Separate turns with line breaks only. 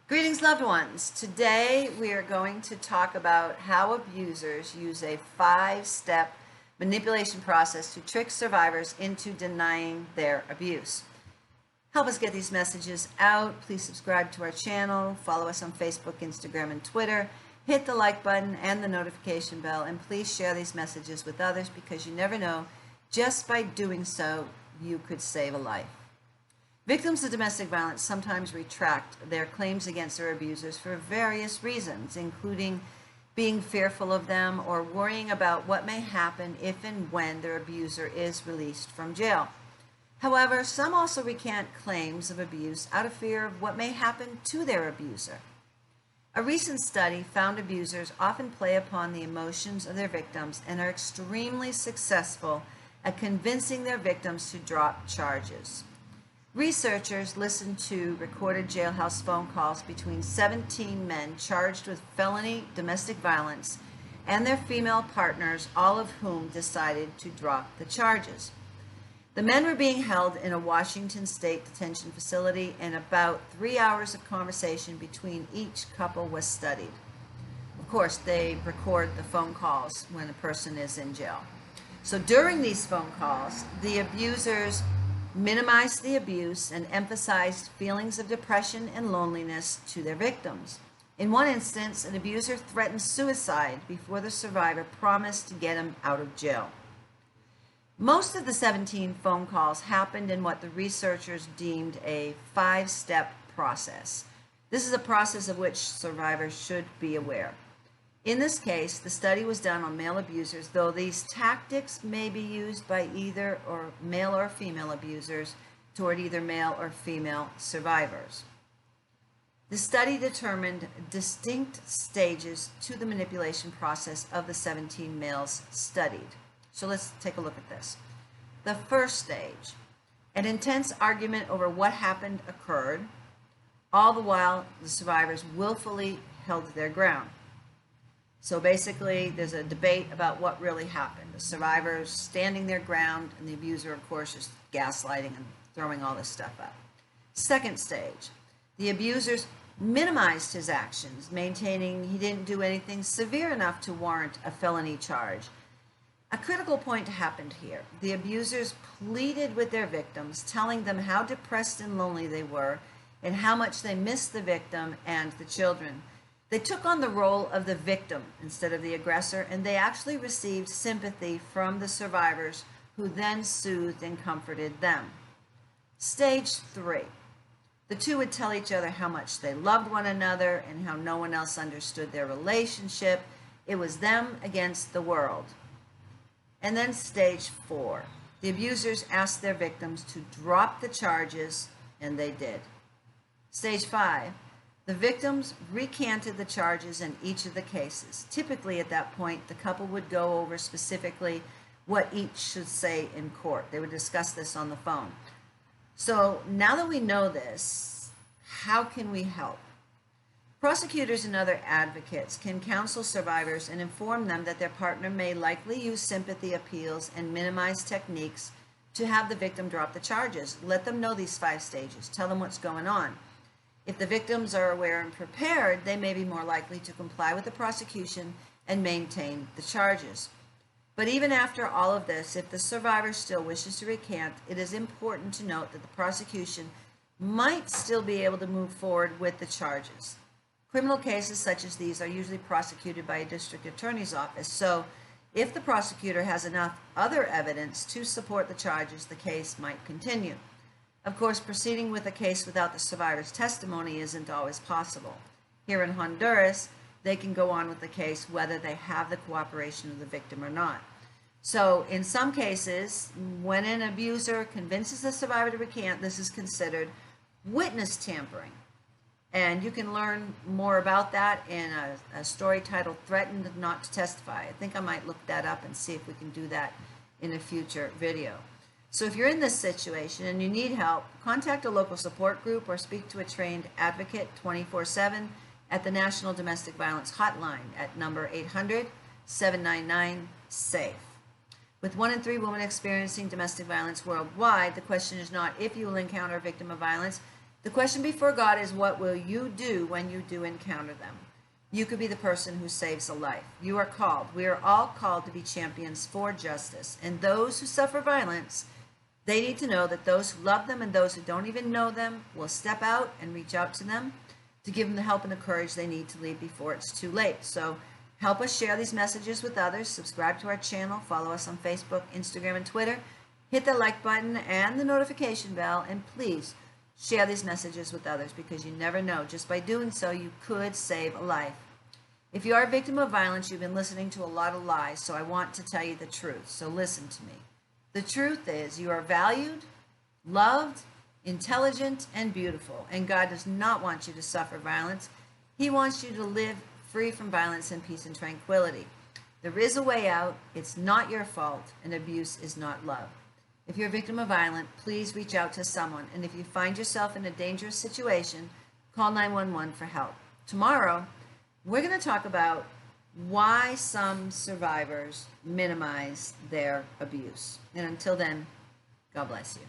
Greetings, loved ones. Today we are going to talk about how abusers use a 5-step manipulation process to trick survivors into denying their abuse. Help us get these messages out. Please subscribe to our channel, follow us on Facebook, Instagram, and Twitter. Hit the like button and the notification bell, and please share these messages with others because you never know, just by doing so, you could save a life. Victims of domestic violence sometimes retract their claims against their abusers for various reasons, including being fearful of them or worrying about what may happen if and when their abuser is released from jail. However, some also recant claims of abuse out of fear of what may happen to their abuser. A recent study found abusers often play upon the emotions of their victims and are extremely successful at convincing their victims to drop charges. Researchers listened to recorded jailhouse phone calls between 17 men charged with felony domestic violence and their female partners, all of whom decided to drop the charges. The men were being held in a Washington state detention facility, and about 3 hours of conversation between each couple was studied. Of course, they record the phone calls when a person is in jail. So during these phone calls, the abusers minimized the abuse and emphasized feelings of depression and loneliness to their victims. In one instance, an abuser threatened suicide before the survivor promised to get him out of jail. Most of the 17 phone calls happened in what the researchers deemed a 5-step process. This is a process of which survivors should be aware. In this case, the study was done on male abusers, though these tactics may be used by either or male or female abusers toward either male or female survivors. The study determined distinct stages to the manipulation process of the 17 males studied. So let's take a look at this. The first stage, an intense argument over what happened occurred, all the while the survivors willfully held their ground. So basically, there's a debate about what really happened. The survivors standing their ground, and the abuser, of course, is gaslighting and throwing all this stuff up. Second stage, the abusers minimized his actions, maintaining he didn't do anything severe enough to warrant a felony charge. A critical point happened here. The abusers pleaded with their victims, telling them how depressed and lonely they were and how much they missed the victim and the children. They took on the role of the victim instead of the aggressor, and they actually received sympathy from the survivors, who then soothed and comforted them. Stage 3. The two would tell each other how much they loved one another and how no one else understood their relationship. It was them against the world. And then stage 4. The abusers asked their victims to drop the charges, and they did. Stage 5. The victims recanted the charges in each of the cases. Typically at that point, the couple would go over specifically what each should say in court. They would discuss this on the phone. So now that we know this, how can we help? Prosecutors and other advocates can counsel survivors and inform them that their partner may likely use sympathy appeals and minimize techniques to have the victim drop the charges. Let them know these 5 stages. Tell them what's going on. If the victims are aware and prepared, they may be more likely to comply with the prosecution and maintain the charges. But even after all of this, if the survivor still wishes to recant, it is important to note that the prosecution might still be able to move forward with the charges. Criminal cases such as these are usually prosecuted by a district attorney's office, so if the prosecutor has enough other evidence to support the charges, the case might continue. Of course, proceeding with a case without the survivor's testimony isn't always possible. Here in Honduras, they can go on with the case whether they have the cooperation of the victim or not. So in some cases, when an abuser convinces the survivor to recant, this is considered witness tampering. And you can learn more about that in a story titled Threatened Not to Testify. I think I might look that up and see if we can do that in a future video. So if you're in this situation and you need help, contact a local support group or speak to a trained advocate 24/7 at the National Domestic Violence Hotline at number 800-799-SAFE. With 1 in 3 women experiencing domestic violence worldwide, the question is not if you will encounter a victim of violence, The question before God is, what will you do when you do encounter them? You could be the person who saves a life. You are called. We are all called to be champions for justice. And those who suffer violence, they need to know that those who love them and those who don't even know them will step out and reach out to them to give them the help and the courage they need to leave before it's too late. So help us share these messages with others. Subscribe to our channel. Follow us on Facebook, Instagram, and Twitter. Hit the like button and the notification bell. And please share these messages with others, because you never know. Just by doing so, you could save a life. If you are a victim of violence, you've been listening to a lot of lies, so I want to tell you the truth. So listen to me. The truth is, you are valued, loved, intelligent, and beautiful. And God does not want you to suffer violence. He wants you to live free from violence in peace and tranquility. There is a way out. It's not your fault, and abuse is not love. If you're a victim of violence, please reach out to someone. And if you find yourself in a dangerous situation, call 911 for help. Tomorrow, we're going to talk about why some survivors minimize their abuse. And until then, God bless you.